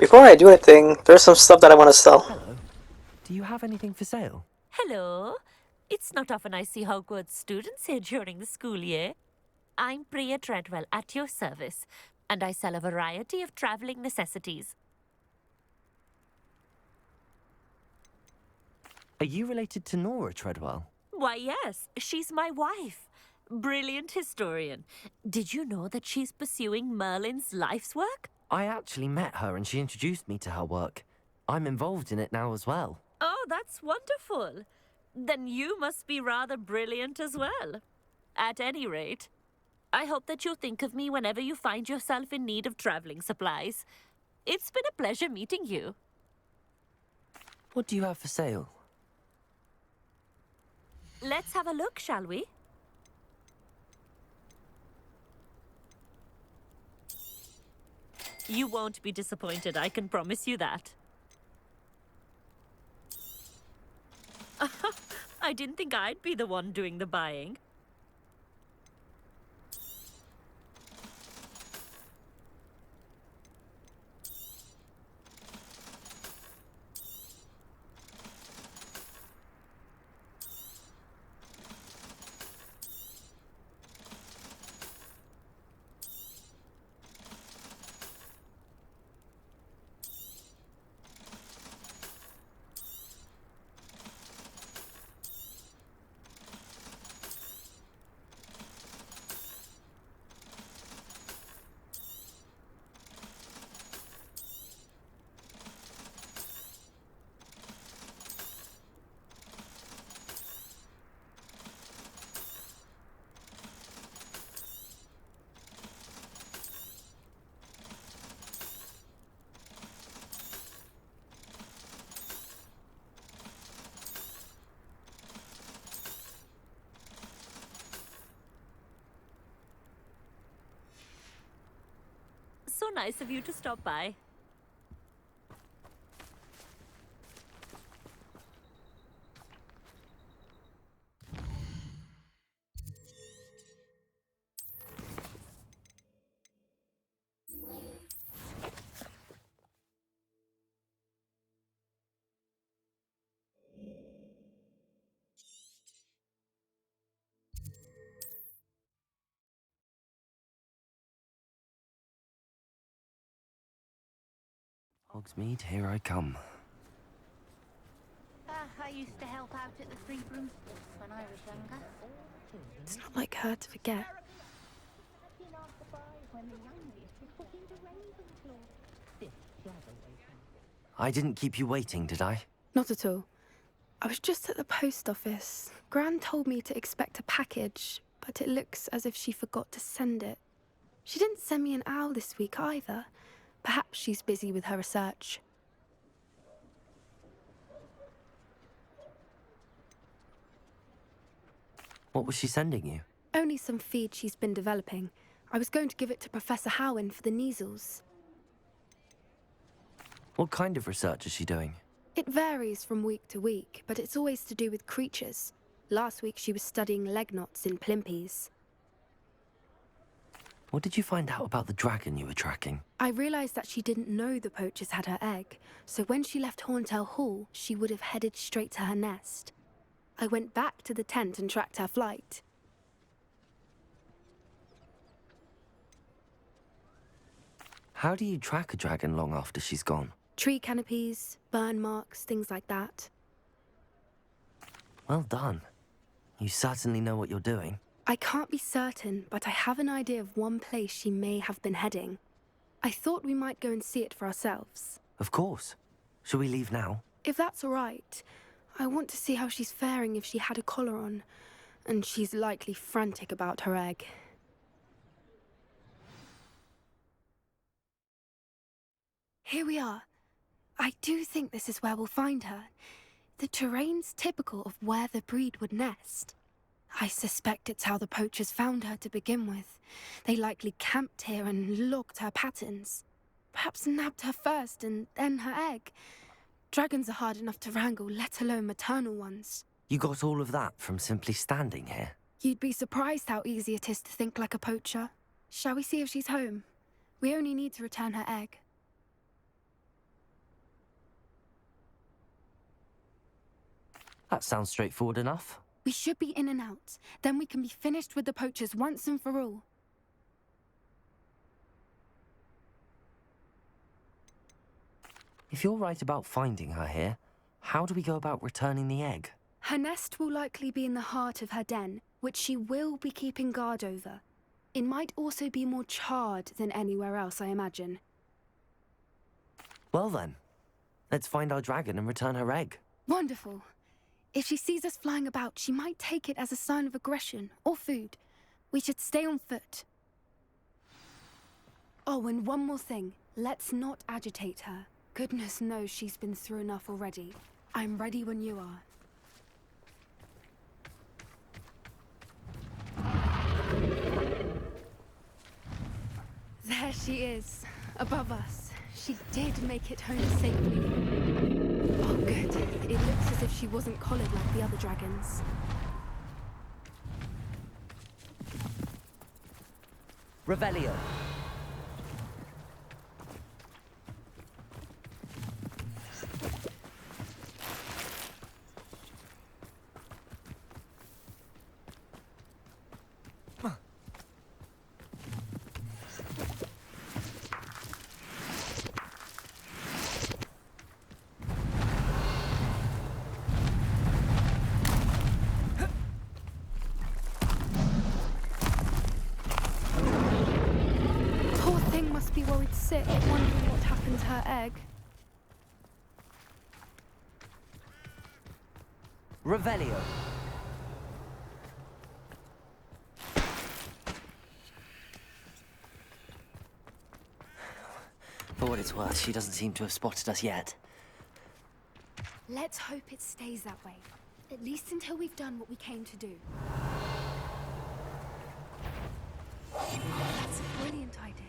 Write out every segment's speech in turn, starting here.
Before I do anything, there's some stuff that I want to sell. Hello. Do you have anything for sale? Hello. It's not often I see Hogwarts students here during the school year. I'm Priya Treadwell at your service, and I sell a variety of traveling necessities. Are you related to Nora Treadwell? Why, yes, she's my wife. Brilliant historian. Did you know that she's pursuing Merlin's life's work? I actually met her and she introduced me to her work. I'm involved in it now as well. Oh, that's wonderful. Then you must be rather brilliant as well. At any rate, I hope that you'll think of me whenever you find yourself in need of traveling supplies. It's been a pleasure meeting you. What do you have for sale? Let's have a look, shall we? You won't be disappointed, I can promise you that. I didn't think I'd be the one doing the buying. So nice of you to stop by. Hogsmeade, here I come. I used to help out at the Three Broomsticks when I was younger. It's not like her to forget. I didn't keep you waiting, did I? Not at all. I was just at the post office. Gran told me to expect a package, but it looks as if she forgot to send it. She didn't send me an owl this week either. Perhaps she's busy with her research. What was she sending you? Only some feed she's been developing. I was going to give it to Professor Howen for the measles. What kind of research is she doing? It varies from week to week, but it's always to do with creatures. Last week she was studying leg knots in plimpies. What did you find out about the dragon you were tracking? I realised that she didn't know the poachers had her egg, so when she left Horntail Hall, she would have headed straight to her nest. I went back to the tent and tracked her flight. How do you track a dragon long after she's gone? Tree canopies, burn marks, things like that. Well done. You certainly know what you're doing. I can't be certain, but I have an idea of one place she may have been heading. I thought we might go and see it for ourselves. Of course. Shall we leave now? If that's all right. I want to see how she's faring if she had a collar on. And she's likely frantic about her egg. Here we are. I do think this is where we'll find her. The terrain's typical of where the breed would nest. I suspect it's how the poachers found her to begin with. They likely camped here and logged her patterns. Perhaps nabbed her first and then her egg. Dragons are hard enough to wrangle, let alone maternal ones. You got all of that from simply standing here? You'd be surprised how easy it is to think like a poacher. Shall we see if she's home? We only need to return her egg. That sounds straightforward enough. We should be in and out. Then we can be finished with the poachers once and for all. If you're right about finding her here, how do we go about returning the egg? Her nest will likely be in the heart of her den, which she will be keeping guard over. It might also be more charred than anywhere else, I imagine. Well then, let's find our dragon and return her egg. Wonderful. If she sees us flying about, she might take it as a sign of aggression or food. We should stay on foot. Oh, and one more thing. Let's not agitate her. Goodness knows she's been through enough already. I'm ready when you are. There she is, above us. She did make it home safely. Oh, good. It looks as if she wasn't collared like the other dragons. Revelio. Poor thing must be worried sick, wondering what happened to her egg. Revelio. For what it's worth, she doesn't seem to have spotted us yet. Let's hope it stays that way. At least until we've done what we came to do. That's a brilliant idea.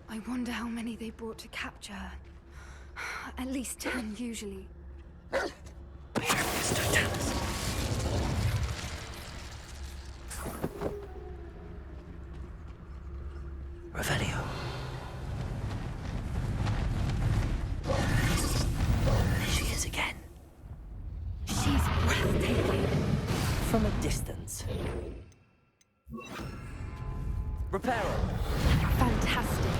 I wonder how many they brought to capture her. At least 10, usually. Revelio. There she is again. She's breathtaking. From a distance. Reparo. Fantastic.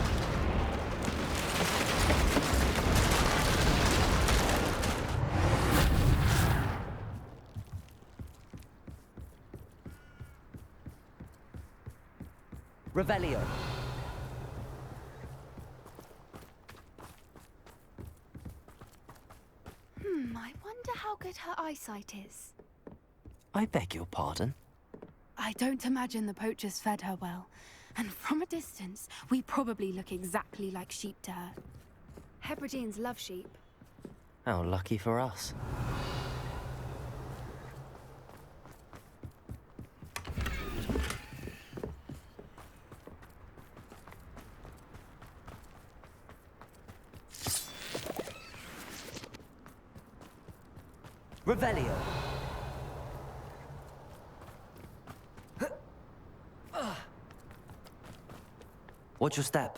Revelio. I wonder how good her eyesight is. I beg your pardon? I don't imagine the poachers fed her well. And from a distance, we probably look exactly like sheep to her. Hebrideans love sheep. How lucky for us. Revelio. Watch your step.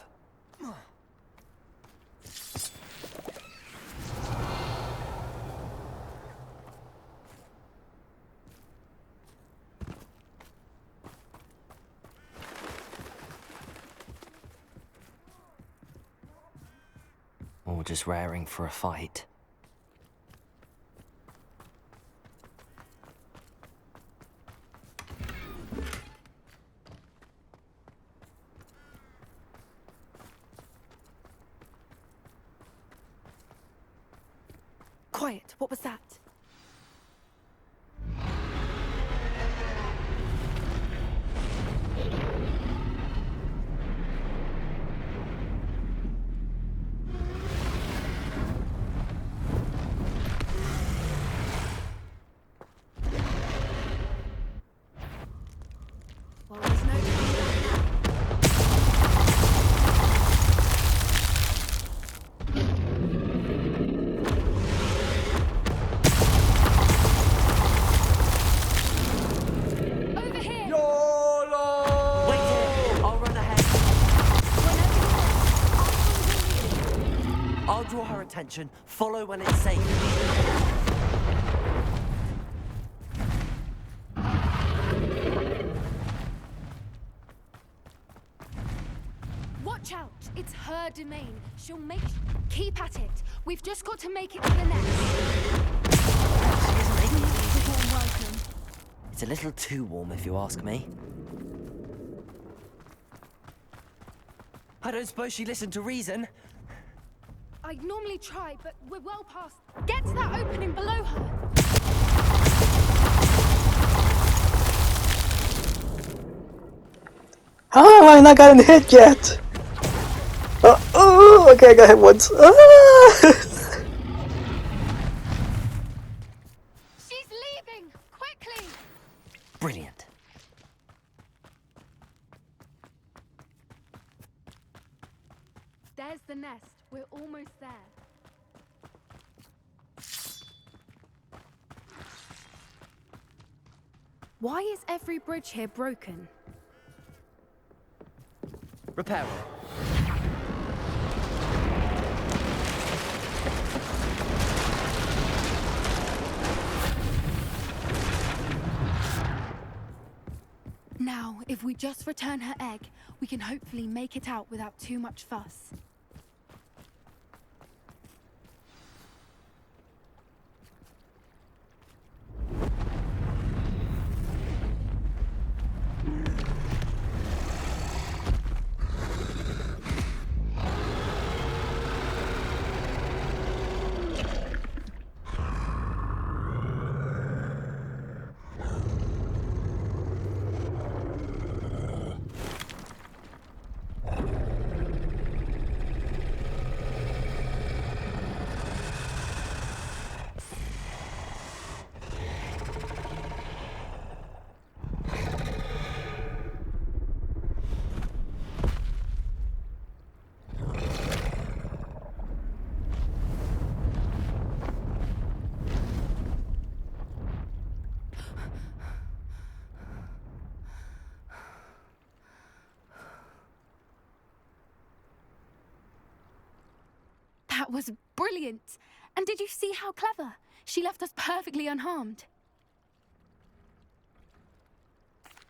Or just raring for a fight. Quiet, what was that? Well, there's no turning back now. attention. Follow when it's safe. Watch out! It's her domain. She'll make... Keep at it. We've just got to make it to the nest. She isn't making it. Warm welcome. It's a little too warm, if you ask me. I don't suppose she listened to reason. I'd normally try, but we're well past... Get to that opening below her! How have I not gotten hit yet? Oh, okay, I got hit once. She's leaving! Quickly! Brilliant. There's the nest. We're almost there. Why is every bridge here broken? Repair it. Now, if we just return her egg, we can hopefully make it out without too much fuss. That was brilliant! And did you see how clever? She left us perfectly unharmed.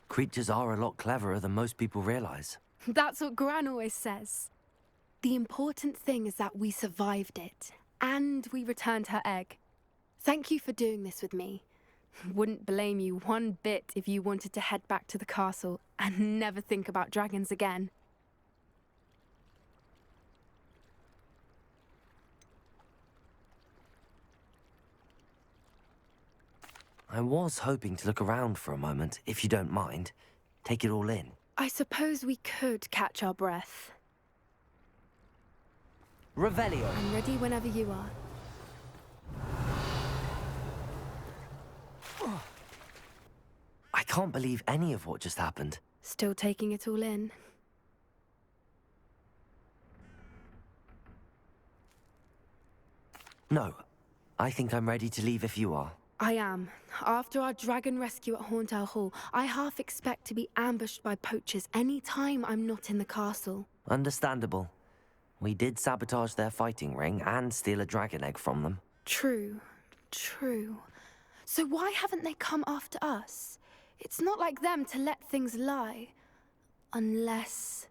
Creatures are a lot cleverer than most people realize. That's what Gran always says. The important thing is that we survived it, and we returned her egg. Thank you for doing this with me. Wouldn't blame you one bit if you wanted to head back to the castle and never think about dragons again. I was hoping to look around for a moment, if you don't mind. Take it all in. I suppose we could catch our breath. Revelio. I'm ready whenever you are. I can't believe any of what just happened. Still taking it all in. No, I think I'm ready to leave if you are. I am. After our dragon rescue at Hauntow Hall, I half expect to be ambushed by poachers any time I'm not in the castle. Understandable. We did sabotage their fighting ring and steal a dragon egg from them. True. True. So why haven't they come after us? It's not like them to let things lie. Unless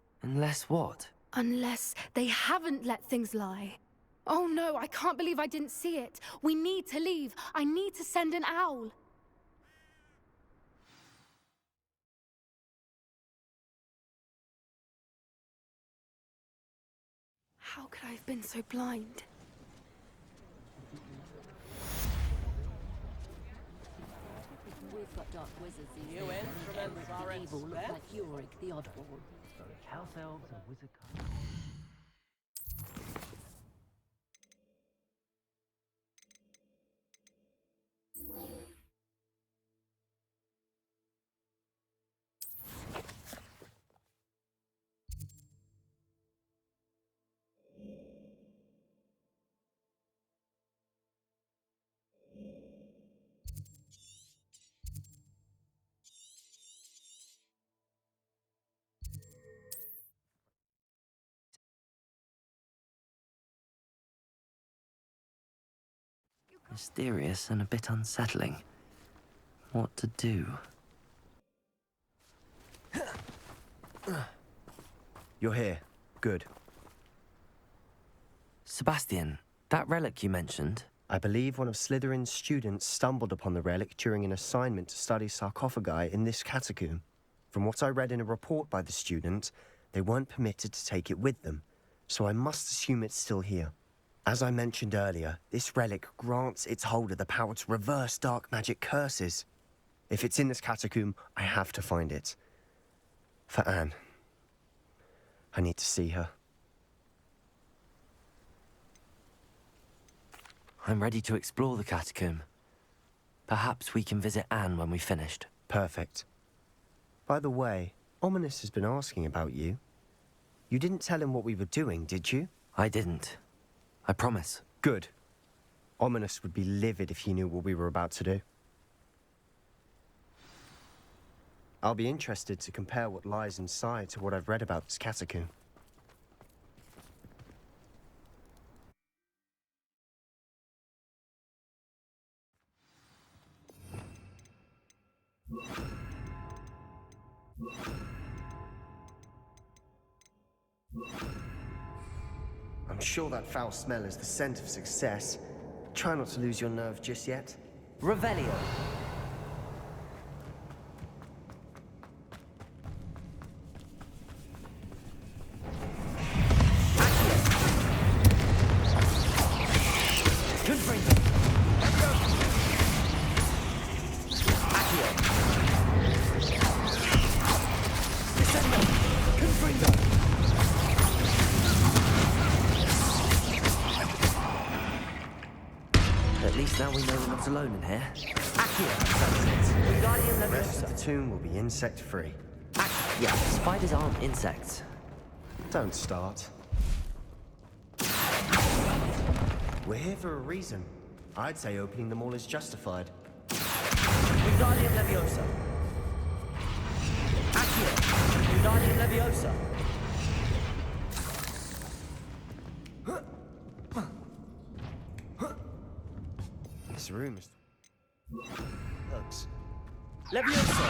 What? Unless they haven't let things lie. Oh no, I can't believe I didn't see it. We need to leave. I need to send an owl. How could I have been so blind? We've got dark wizards these New days. instruments are Evil look expensive. like Yorick the Oddball. House elves and wizard Mysterious and a bit unsettling. What to do? You're here. Good. Sebastian, that relic you mentioned, I believe one of Slytherin's students stumbled upon the relic during an assignment to study sarcophagi in this catacomb. From what I read in a report by the student, they weren't permitted to take it with them, so I must assume it's still here. As I mentioned earlier, this relic grants its holder the power to reverse dark magic curses. If it's in this catacomb, I have to find it. For Anne. I need to see her. I'm ready to explore the catacomb. Perhaps we can visit Anne when we've finished. Perfect. By the way, Ominous has been asking about you. You didn't tell him what we were doing, did you? I didn't. I promise. Good. Ominous would be livid if he knew what we were about to do. I'll be interested to compare what lies inside to what I've read about this catacomb. I'm sure that foul smell is the scent of success. Try not to lose your nerve just yet. Revelio. At least now we know we're not alone in here. The rest of the tomb will be insect-free. Yeah, spiders aren't insects. Don't start. We're here for a reason. I'd say opening them all is justified. Wingardium Leviosa. Accio. Wingardium Leviosa. This room is... Bugs. Leviosa.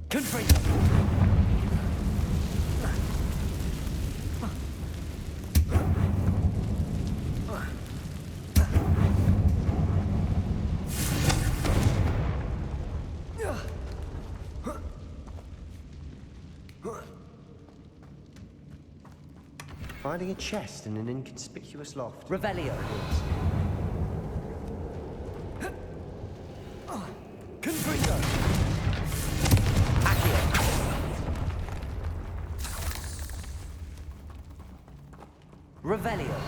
Confringo. Finding a chest in an inconspicuous loft. Revelio. Confringo. Accio. Revelio.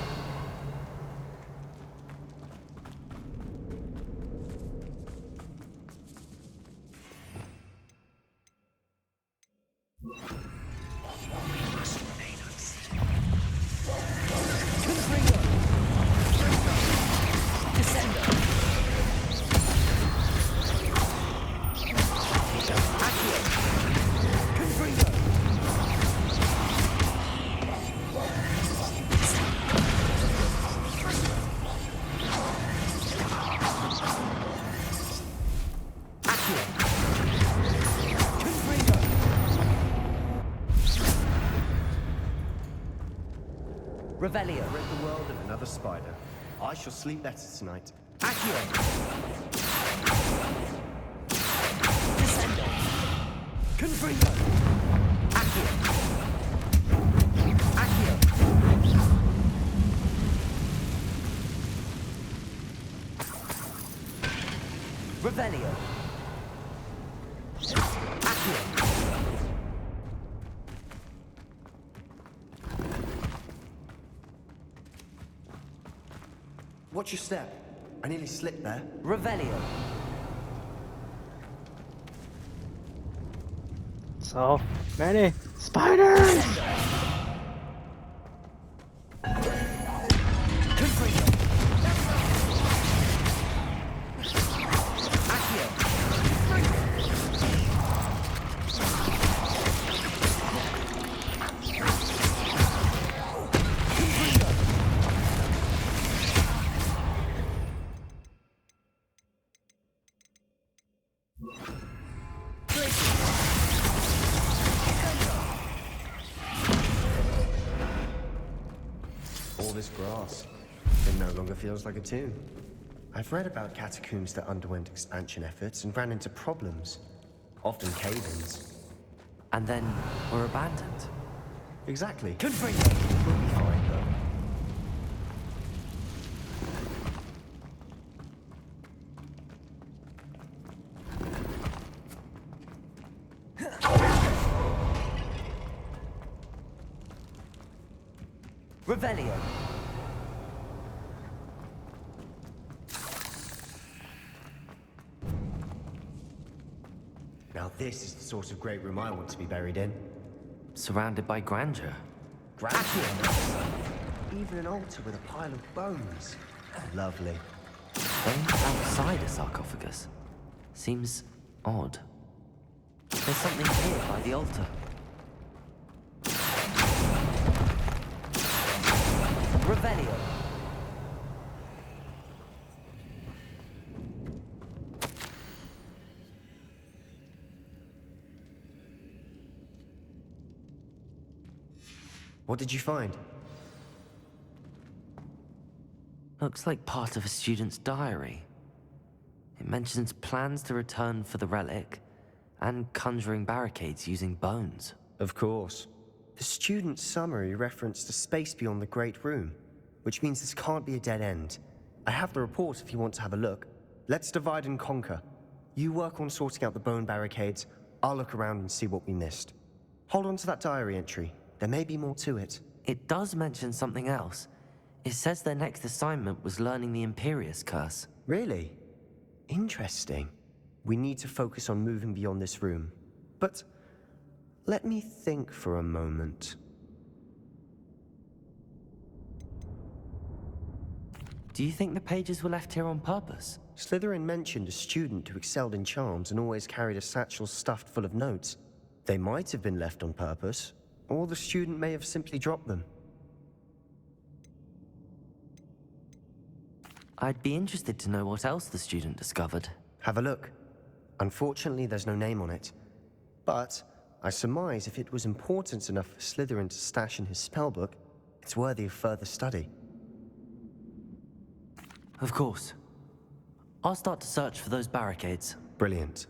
Revelio. Rid the world of another spider. I shall sleep better tonight. Accio. Descendo. Confringo. Accio. Accio. Revelio. Accio. Watch your step. I nearly slipped there. Revelio. So many spiders! Confringo. Accio. All this grass. It no longer feels like a tomb. I've read about catacombs that underwent expansion efforts and ran into problems. Often cave-ins. And then were abandoned. Exactly. Confringo! We'll be fine, though. Revelio! Now this is the sort of great room I want to be buried in. Surrounded by grandeur. Even an altar with a pile of bones. Lovely. Bones outside a sarcophagus. Seems odd. There's something here by the altar. Revelio. What did you find? Looks like part of a student's diary. It mentions plans to return for the relic and conjuring barricades using bones. Of course. The student's summary referenced a space beyond the Great Room, which means this can't be a dead end. I have the report if you want to have a look. Let's divide and conquer. You work on sorting out the bone barricades. I'll look around and see what we missed. Hold on to that diary entry. There may be more to it. It does mention something else. It says their next assignment was learning the Imperius Curse. Really? Interesting. We need to focus on moving beyond this room. But let me think for a moment. Do you think the pages were left here on purpose? Slytherin mentioned a student who excelled in charms and always carried a satchel stuffed full of notes. They might have been left on purpose, or the student may have simply dropped them. I'd be interested to know what else the student discovered. Have a look. Unfortunately, there's no name on it. But I surmise if it was important enough for Slytherin to stash in his spellbook, it's worthy of further study. Of course. I'll start to search for those barricades. Brilliant.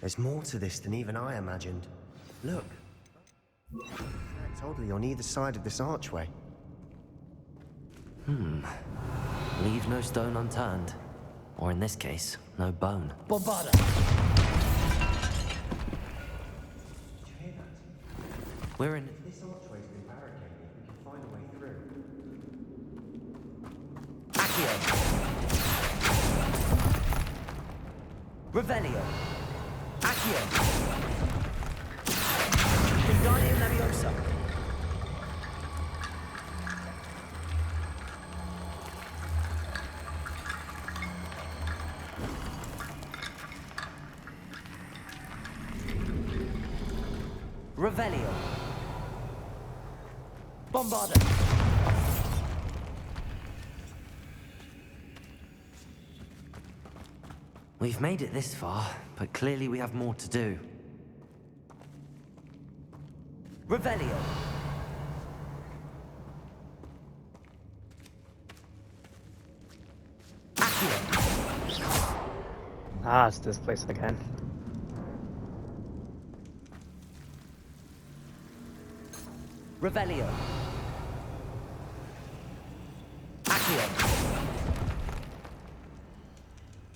There's more to this than even I imagined. Look. It's oddly on either side of this archway. Leave no stone unturned. Or in this case, no bone. Bombarda! We're in... This archway's been barricaded. We can find a way through. Accio! Revelio! Accio! Wingardium Leviosa! Revelio! Bombarda! We've made it this far, but clearly we have more to do. Revelio! Accio! Ah, it's this place again. Revelio! Accio!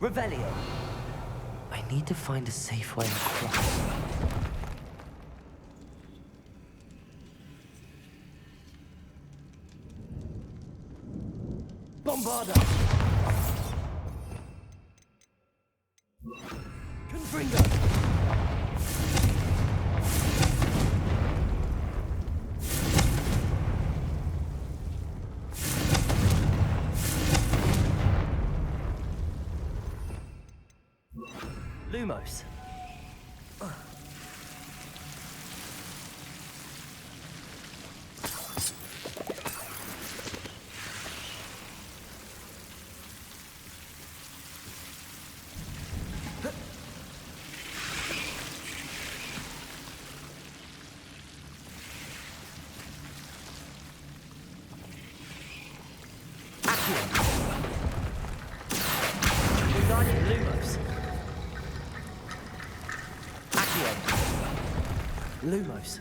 Revelio! I need to find a safe way across. Bombarda! Confringo! Lumos. Wingardium Lumos. Accio. Lumos.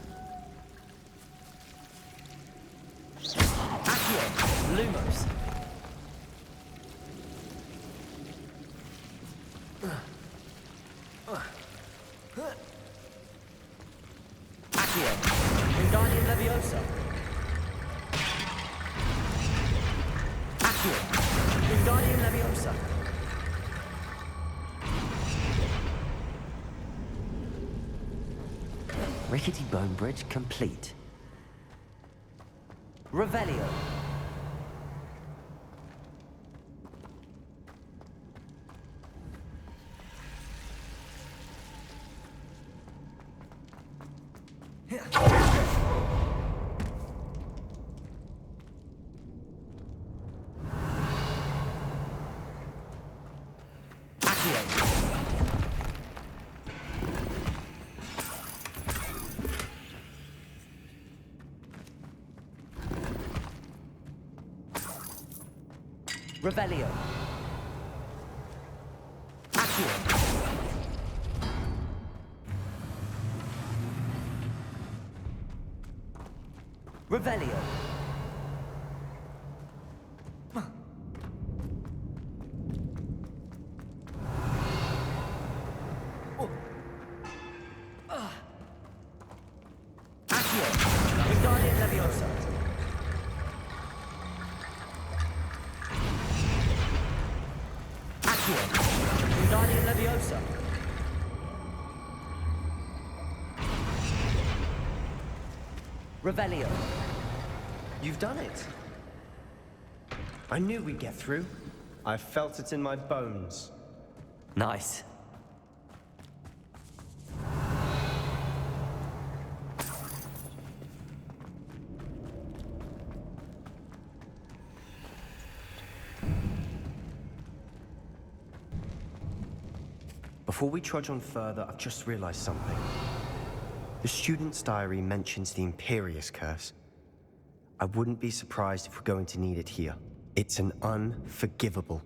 Accio. Lumos. Accio. Wingardium Leviosa. Accio. Wingardium Leviosa. Rickety Bone Bridge complete. Revelio. Revelio. Accio. Revelio. Accio. Wingardium Leviosa. Wingardium Leviosa. Revelio. You've done it. I knew we'd get through. I felt it in my bones. Nice. Before we trudge on further, I've just realized something. The student's diary mentions the Imperius Curse. I wouldn't be surprised if we're going to need it here. It's an unforgivable,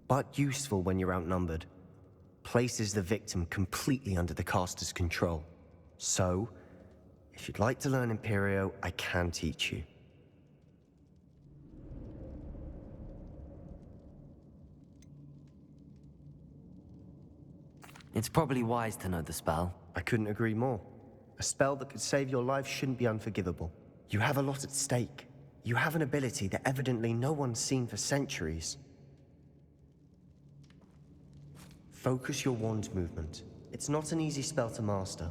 but useful when you're outnumbered. Places the victim completely under the caster's control. So, if you'd like to learn Imperio, I can teach you. It's probably wise to know the spell. I couldn't agree more. A spell that could save your life shouldn't be unforgivable. You have a lot at stake. You have an ability that evidently no one's seen for centuries. Focus your wand movement. It's not an easy spell to master.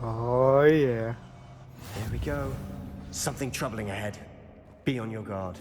Oh, yeah. There we go. Something troubling ahead. Be on your guard.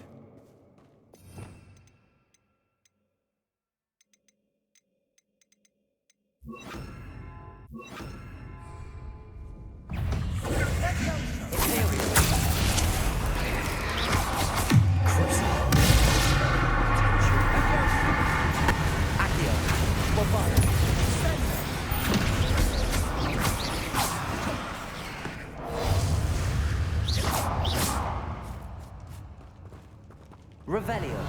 Revelio.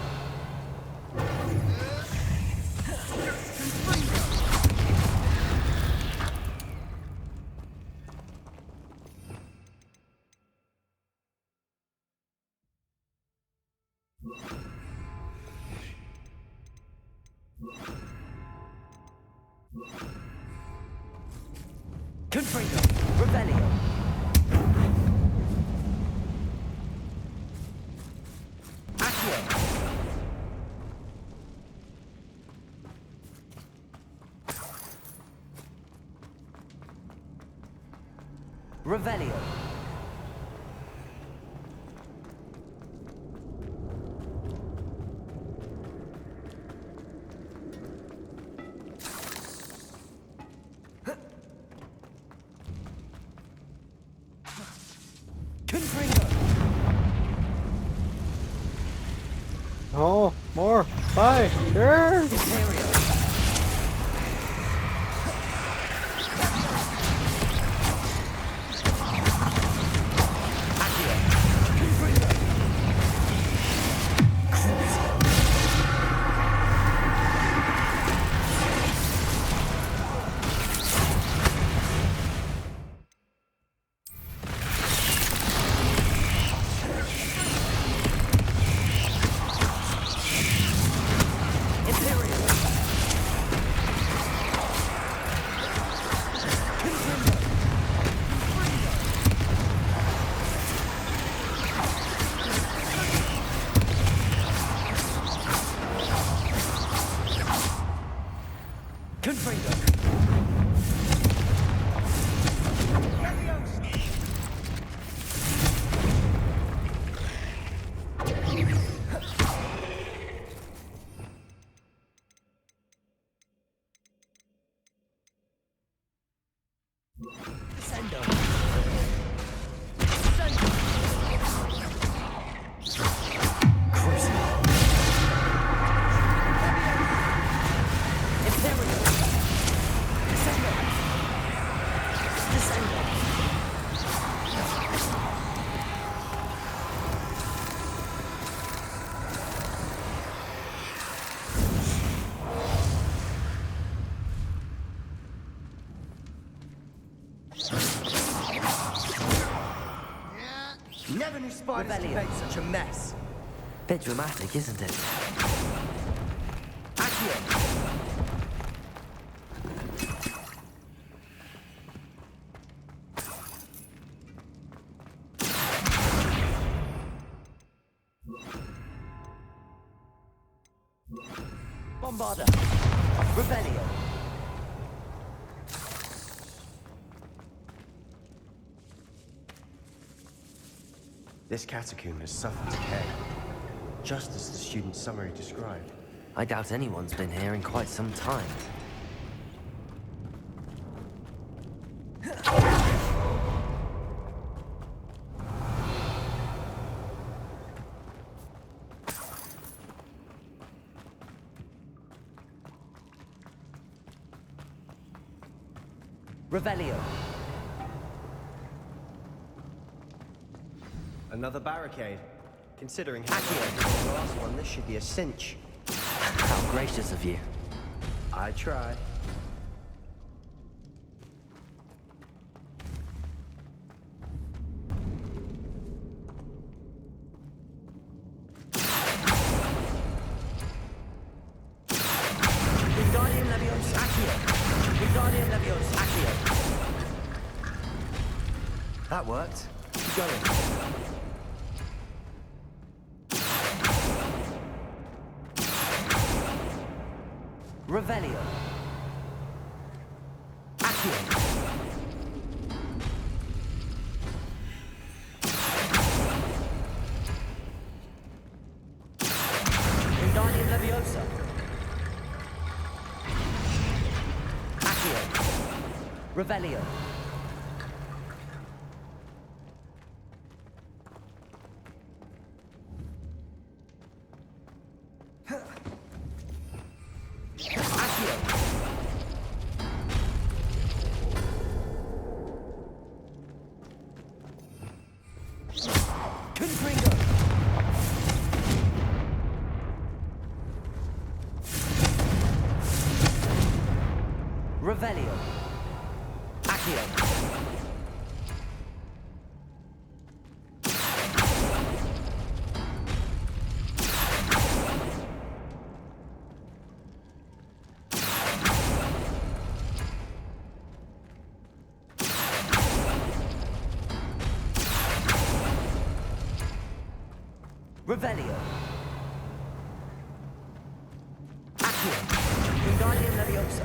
Confringo. Revelio. Accio. Revelio. Confringo. Oh, more. Bye. Sure. Imperio. Never knew spiders could make such a mess. Bit dramatic, isn't it? Accio! Bombarda! Rebellion! This catacomb has suffered decay, just as the student's summary described. I doubt anyone's been here in quite some time. Revelio. Another barricade. Considering how long the last one, this should be a cinch. How gracious of you. I try. Wingardium Leviosa Accio. Wingardium Leviosa Accio. That worked. Keep going. Revelio. Accio. Wingardium Leviosa. Accio. Revelio. Revelio. Accio. Revelio. Accio. Wingardium Leviosa.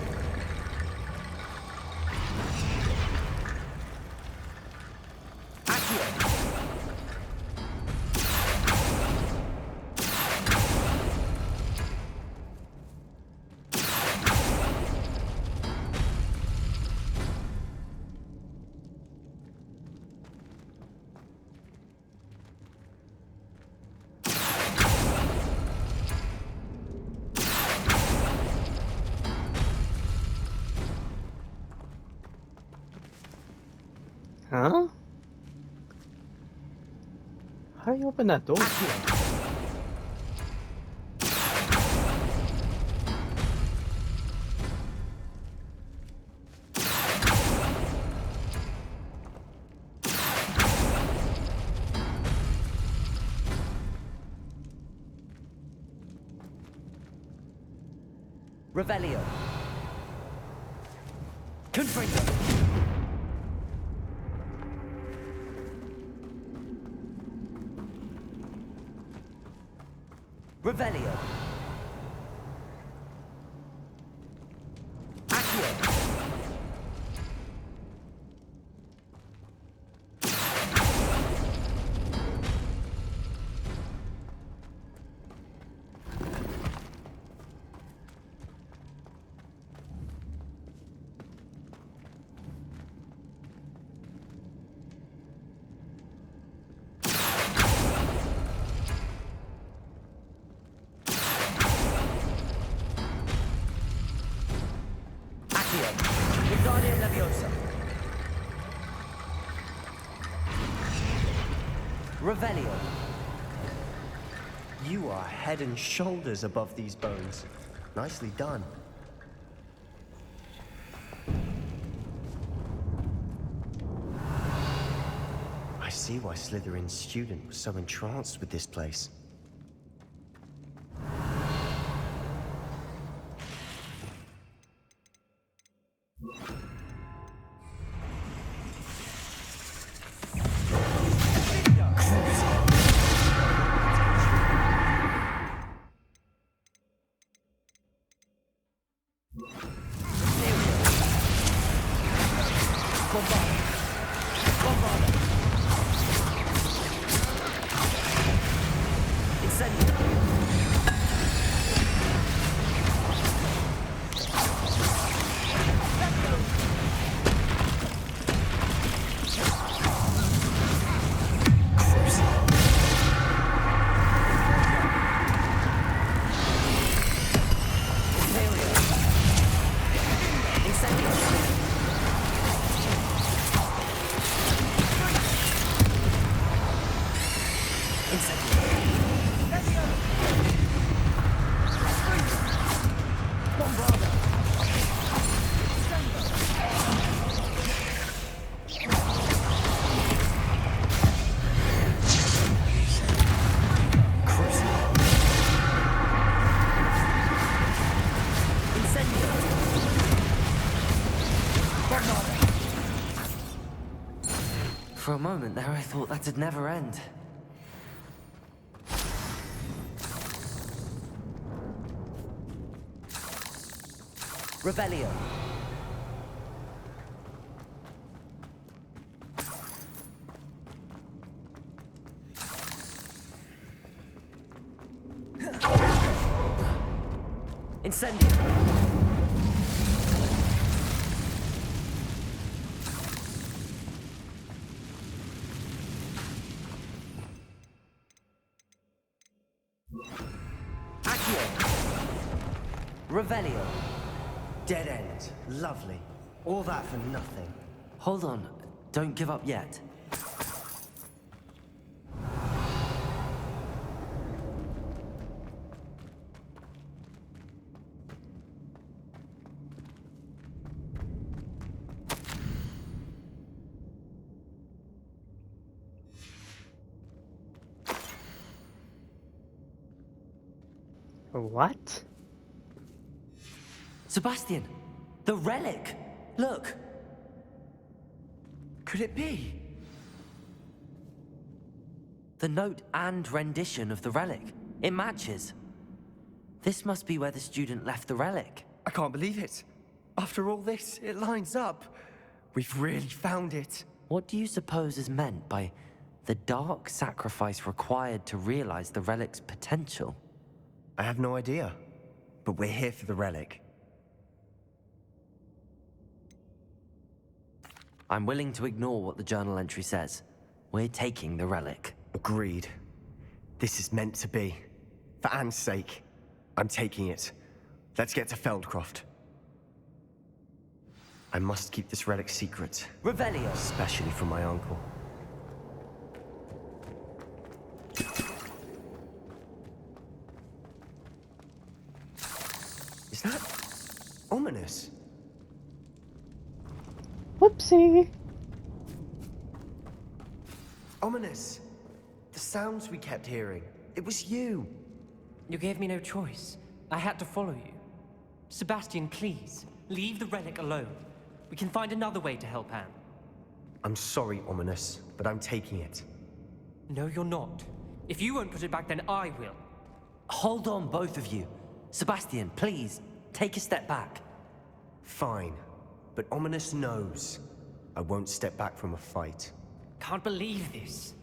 Huh? How do you open that door? Revelio. Confringo. Revelio. Accio. Leviosa. Revelio. You are head and shoulders above these bones. Nicely done. I see why Slytherin's student was so entranced with this place. For a moment there, I thought that'd never end. Revelio. Incendio. Revelio. Dead end. Lovely. All that for nothing. Hold on. Don't give up yet. What? Sebastian! The relic! Look! Could it be? The note and rendition of the relic. It matches. This must be where the student left the relic. I can't believe it. After all this, it lines up. We've really found it. What do you suppose is meant by the dark sacrifice required to realize the relic's potential? I have no idea. But we're here for the relic. I'm willing to ignore what the journal entry says. We're taking the relic. Agreed. This is meant to be. For Anne's sake, I'm taking it. Let's get to Feldcroft. I must keep this relic secret. Revelio! Especially from my uncle. Is that ominous? Whoopsie. Ominous. The sounds we kept hearing. It was you. You gave me no choice. I had to follow you. Sebastian, please, leave the relic alone. We can find another way to help Anne. I'm sorry, Ominous, but I'm taking it. No, you're not. If you won't put it back, then I will. Hold on, both of you. Sebastian, please, take a step back. Fine, but Ominous knows. I won't step back from a fight. Can't believe this.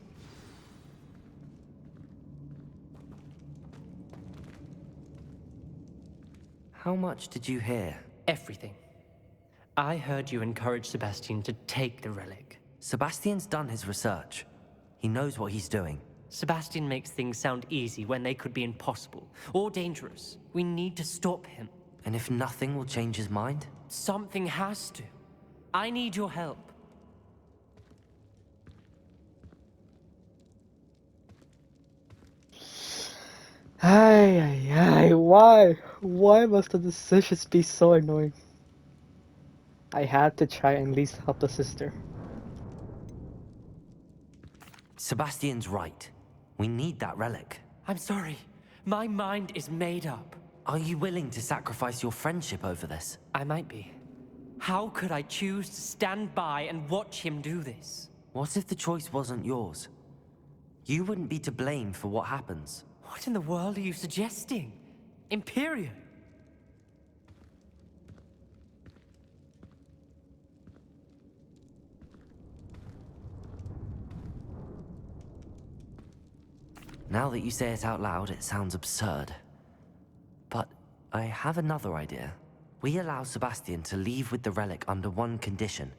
How much did you hear? Everything. I heard you encourage Sebastian to take the relic. Sebastian's done his research. He knows what he's doing. Sebastian makes things sound easy when they could be impossible or dangerous. We need to stop him. And if nothing will change his mind? Something has to. I need your help. Ay, ay, ay, why? Why must the decisions be so annoying? I had to try and at least help the sister. Sebastian's right. We need that relic. I'm sorry. My mind is made up. Are you willing to sacrifice your friendship over this? I might be. How could I choose to stand by and watch him do this? What if the choice wasn't yours? You wouldn't be to blame for what happens. What in the world are you suggesting? Imperium? Now that you say it out loud, it sounds absurd. But I have another idea. We allow Sebastian to leave with the relic under one condition.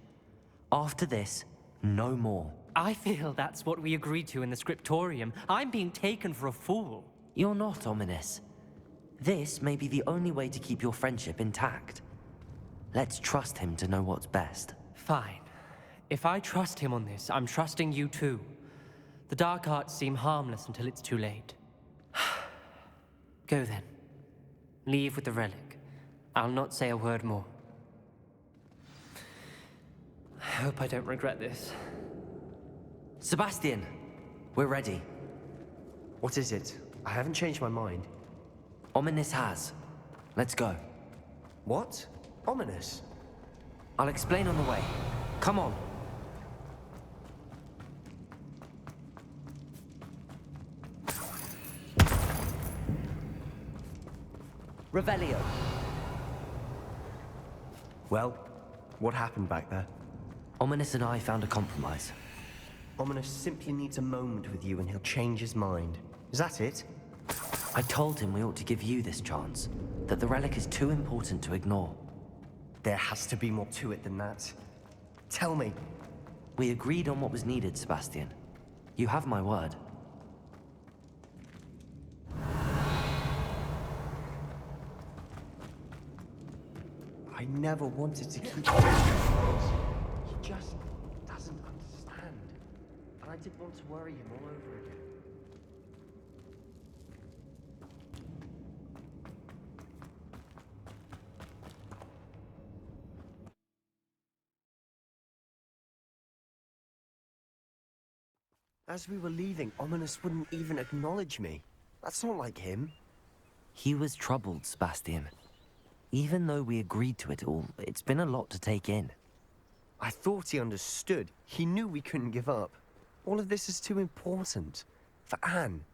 After this, no more. I feel that's what we agreed to in the scriptorium. I'm being taken for a fool. You're not ominous. This may be the only way to keep your friendship intact. Let's trust him to know what's best. Fine. If I trust him on this, I'm trusting you too. The dark arts seem harmless until it's too late. Go then. Leave with the relic. I'll not say a word more. I hope I don't regret this. Sebastian, we're ready. What is it? I haven't changed my mind. Ominous has. Let's go. What? Ominous? I'll explain on the way. Come on. Revelio. Well, what happened back there? Ominous and I found a compromise. Ominous simply needs a moment with you and he'll change his mind. Is that it? I told him we ought to give you this chance, that the relic is too important to ignore. There has to be more to it than that. Tell me. We agreed on what was needed, Sebastian. You have my word. I never wanted to keep He just doesn't understand. And I didn't want to worry him all over again. As we were leaving, Ominous wouldn't even acknowledge me. That's not like him. He was troubled, Sebastian. Even though we agreed to it all, it's been a lot to take in. I thought he understood. He knew we couldn't give up. All of this is too important. For Anne.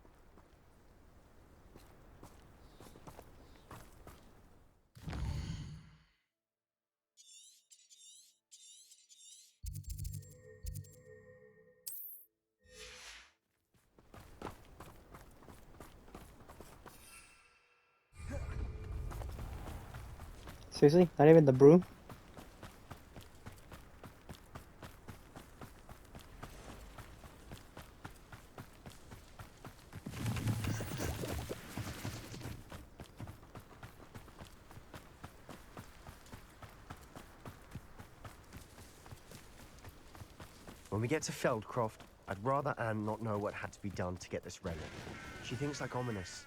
Seriously? Not even the broom? When we get to Feldcroft, I'd rather Anne not know what had to be done to get this relic. She thinks like Ominous.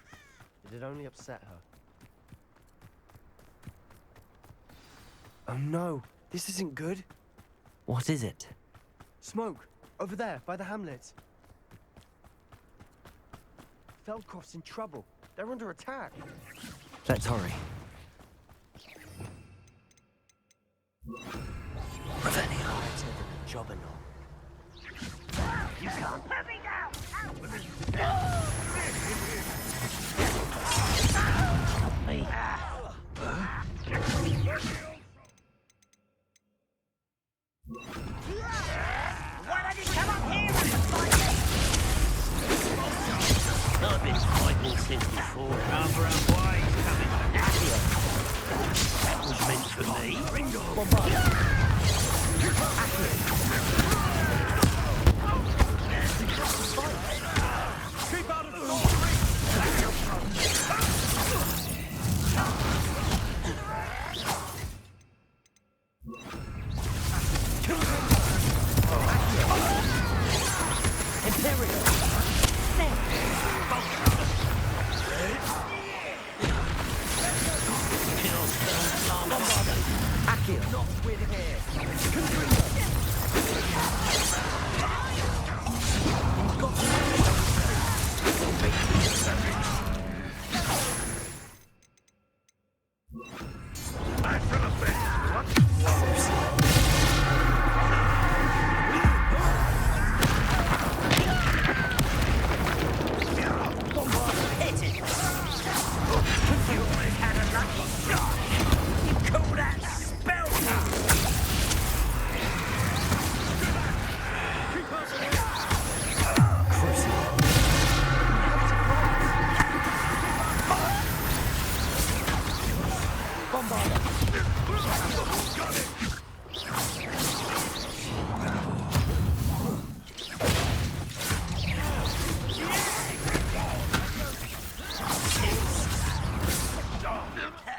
It'd only upset her. Oh no, this isn't good. What is it? Smoke, over there, by the hamlet. Feldcroft's in trouble. They're under attack. Let's hurry. Revelio. Better than a jobberknoll. You can't let me down! Out with it! Why don't you come up here and fight me? I've been fighting since before. Number and wise coming back here. That was meant for me. Keep out of the with here.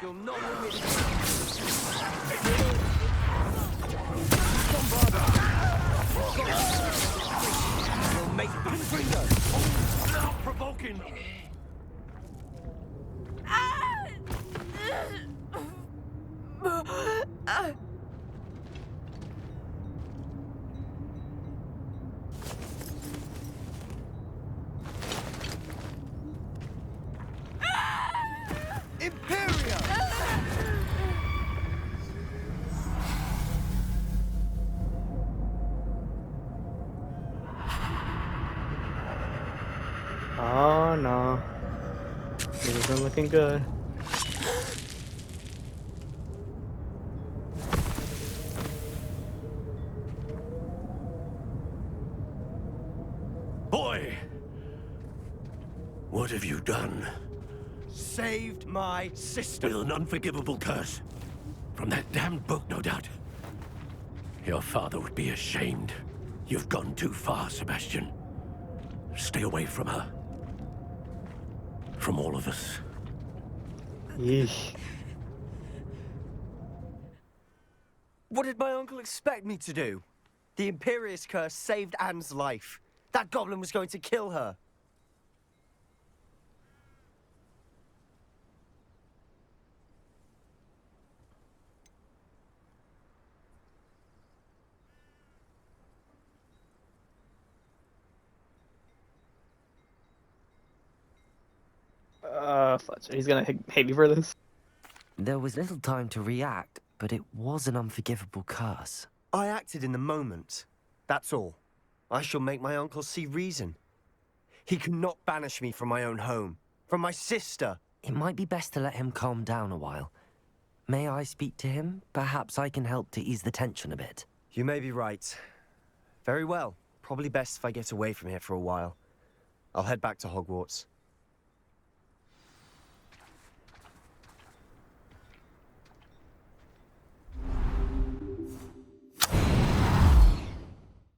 You'll not win me. You'll make them finger. Now provoking. Imperia! Oh no. This isn't looking good. Boy! What have you done? Saved my sister. With an unforgivable curse. From that damned book, no doubt. Your father would be ashamed. You've gone too far, Sebastian. Stay away from her. From all of us. Yeesh. What did my uncle expect me to do? The Imperious curse saved Anne's life. That goblin was going to kill her. Fudge. He's gonna hate me for this. There was little time to react, but it was an unforgivable curse. I acted in the moment. That's all. I shall make my uncle see reason. He cannot banish me from my own home, from my sister. It might be best to let him calm down a while. May I speak to him? Perhaps I can help to ease the tension a bit. You may be right. Very well. Probably best if I get away from here for a while. I'll head back to Hogwarts.